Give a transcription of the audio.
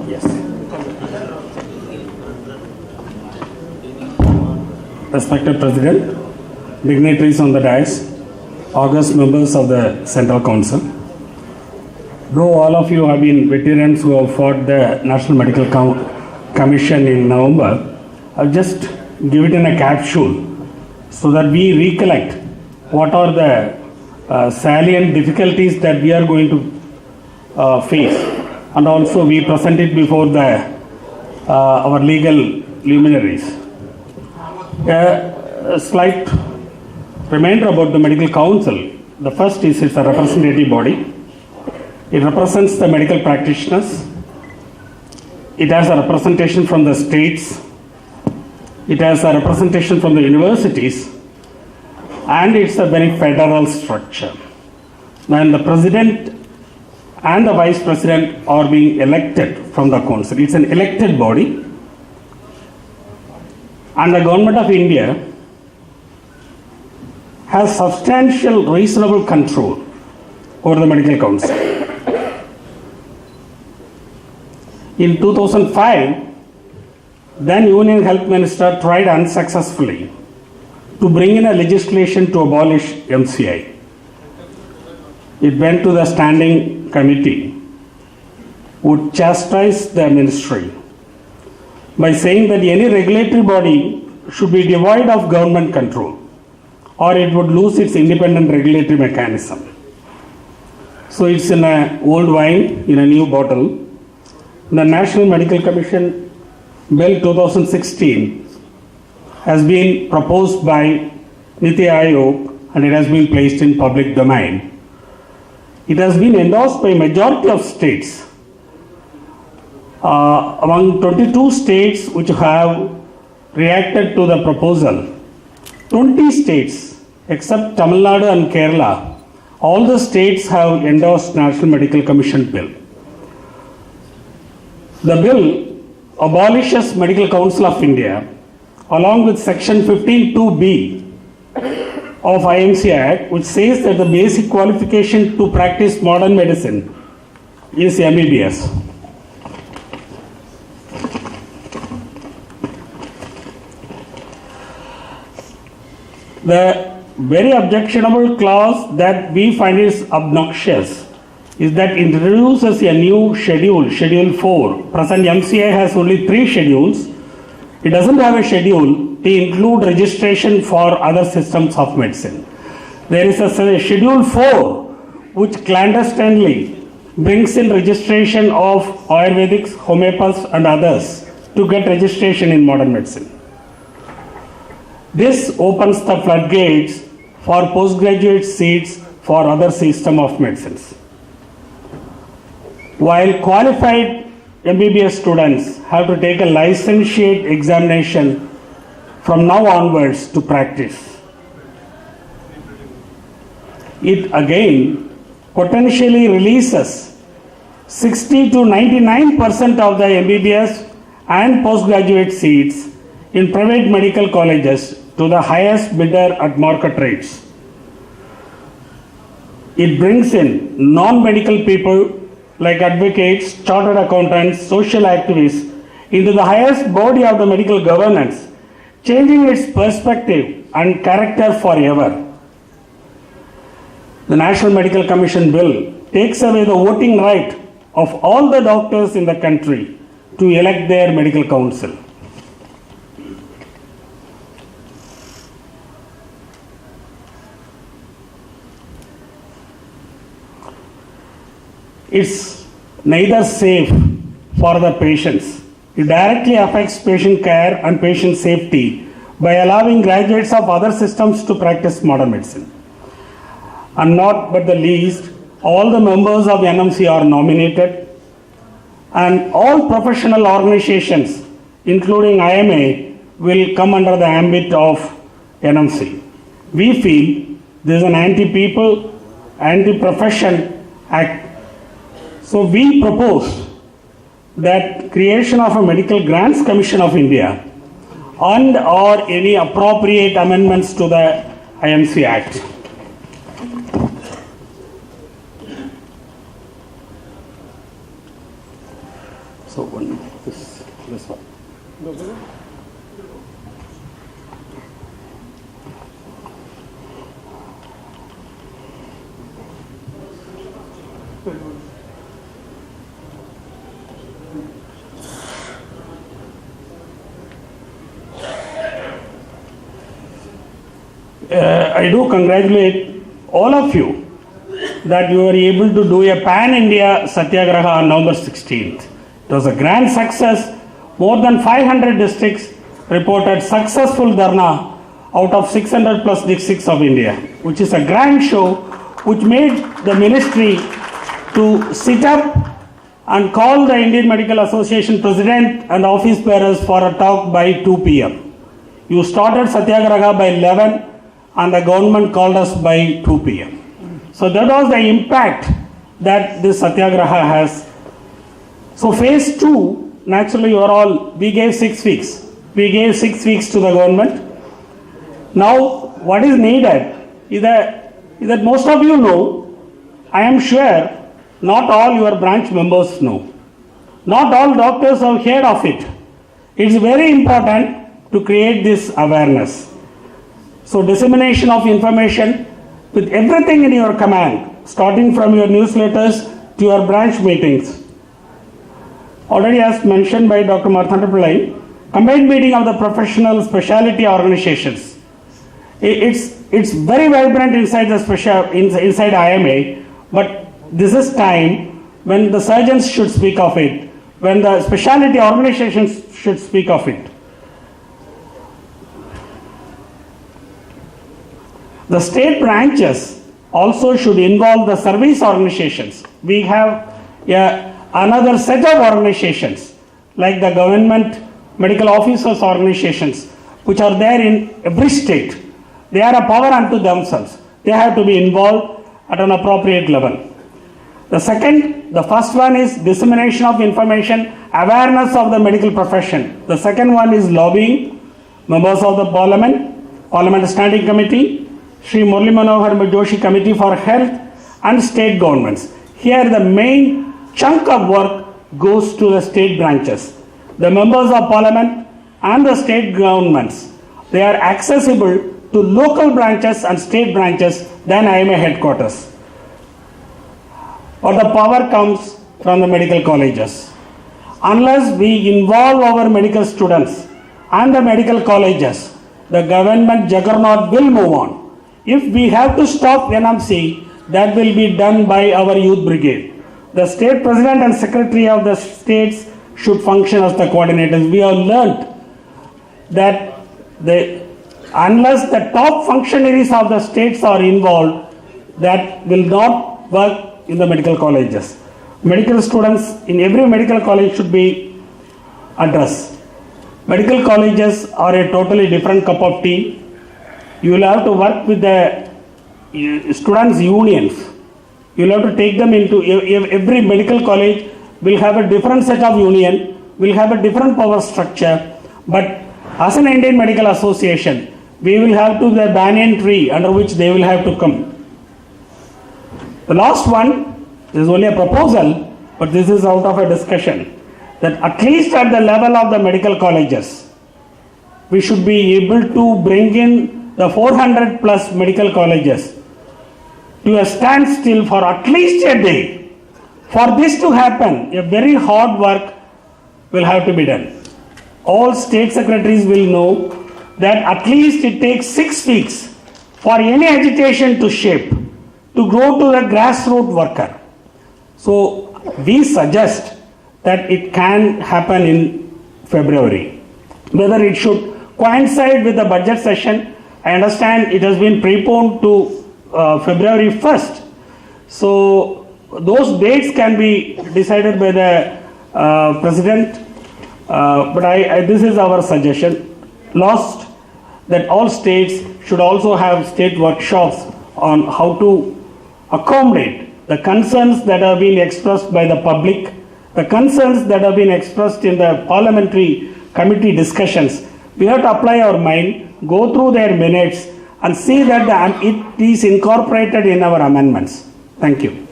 Yes. Respected President, dignitaries on the dais, august members of the Central Council. Though all of you have been veterans who have fought the National Medical Commission in November, I'll just give it in a capsule so that we recollect what are the salient difficulties that we are going to face, and also we present it before our legal luminaries. A slight reminder about the Medical Council. The first is it's a representative body. It represents the medical practitioners. It has a representation from the states. It has a representation from the universities. And it's a very federal structure. And the president and the vice president are being elected from the council. It's an elected body. And the government of India has substantial reasonable control over the medical council. In 2005, then Union Health Minister tried unsuccessfully to bring in a legislation to abolish MCI. It went to the standing committee, would chastise the ministry by saying that any regulatory body should be devoid of government control, or it would lose its independent regulatory mechanism. So it's in an old wine in a new bottle. The National Medical Commission Bill 2016 has been proposed by Niti Aayog and it has been placed in public domain. It has been endorsed by majority of states. Among 22 states which have reacted to the proposal, 20 states except Tamil Nadu and Kerala, all the states have endorsed National Medical Commission Bill. The bill abolishes Medical Council of India along with section 15(2)(b) of IMC Act, which says that the basic qualification to practice modern medicine is MBBS. The very objectionable clause that we find is obnoxious is that it introduces a new schedule, Schedule 4. Present MCI has only 3 schedules. It doesn't have a schedule to include registration for other systems of medicine. There is a Schedule 4 which clandestinely brings in registration of Ayurvedics, homeopaths and others to get registration in modern medicine. This opens the floodgates for postgraduate seats for other system of medicines. While qualified MBBS students have to take a licentiate examination from now onwards to practice, it again potentially releases 60 to 99% of the MBBS and postgraduate seats in private medical colleges to the highest bidder at market rates. It brings in non-medical people like advocates, chartered accountants, social activists into the highest body of the medical governance, changing its perspective and character forever. The National Medical Commission Bill takes away the voting right of all the doctors in the country to elect their medical council. It's neither safe for the patients. It directly affects patient care and patient safety by allowing graduates of other systems to practice modern medicine. And not but the least, all the members of NMC are nominated, and all professional organizations, including IMA, will come under the ambit of NMC. We feel this is an anti-people, anti-profession act. So we propose that creation of a Medical Grants Commission of India and or any appropriate amendments to the IMC Act. So one, this one. I do congratulate all of you that you were able to do a pan-India Satyagraha on November 16th. It was a grand success. More than 500 districts reported successful dharna out of 600 plus districts of India, which is a grand show which made the ministry to sit up and call the Indian Medical Association President and office bearers for a talk by 2 p.m. You started Satyagraha by 11 and the government called us by 2 p.m. So that was the impact that this Satyagraha has. So phase 2, naturally we gave 6 weeks. We gave 6 weeks to the government. Now what is needed is that most of you know, I am sure not all your branch members know. Not all doctors have heard of it. It is very important to create this awareness. So dissemination of information with everything in your command, starting from your newsletters to your branch meetings. Already as mentioned by Dr. Marthanda Pillai, combined meeting of the professional specialty organizations. It's very vibrant inside inside IMA, but this is time when the surgeons should speak of it, when the specialty organizations should speak of it. The state branches also should involve the service organizations. We have another set of organizations like the government medical officers organizations which are there in every state. They are a power unto themselves. They have to be involved at an appropriate level. The first one is dissemination of information, awareness of the medical profession. The second one is lobbying, members of the Parliament Standing Committee, Sri Murli Manohar Joshi Committee for Health and state governments. Here the main chunk of work goes to the state branches. The members of Parliament and the state governments, they are accessible to local branches and state branches than IMA headquarters. But the power comes from the medical colleges. Unless we involve our medical students and the medical colleges, the government juggernaut will move on. If we have to stop NMC, that will be done by our youth brigade. The state president and secretary of the states should function as the coordinators. We have learnt that unless the top functionaries of the states are involved, that will not work in the medical colleges. Medical students in every medical college should be addressed. Medical colleges are a totally different cup of tea. You will have to work with the students' unions. You will have to take them into every medical college will have a different set of union, will have a different power structure. But as an Indian Medical Association, we will have to the banyan tree under which they will have to come. The last one is only a proposal, but this is out of a discussion, that at least at the level of the medical colleges, we should be able to bring in the 400 plus medical colleges to a standstill for at least a day. For this to happen, a very hard work will have to be done. All state secretaries will know that at least it takes 6 weeks for any agitation to shape, to go to the grassroots worker. So we suggest that it can happen in February. Whether it should coincide with the budget session, I understand it has been preponed to February 1st. So those dates can be decided by the President, but this is our suggestion. Last, that all states should also have state workshops on how to accommodate the concerns that have been expressed by the public, the concerns that have been expressed in the parliamentary committee discussions. We have to apply our mind, go through their minutes and see that it is incorporated in our amendments. Thank you.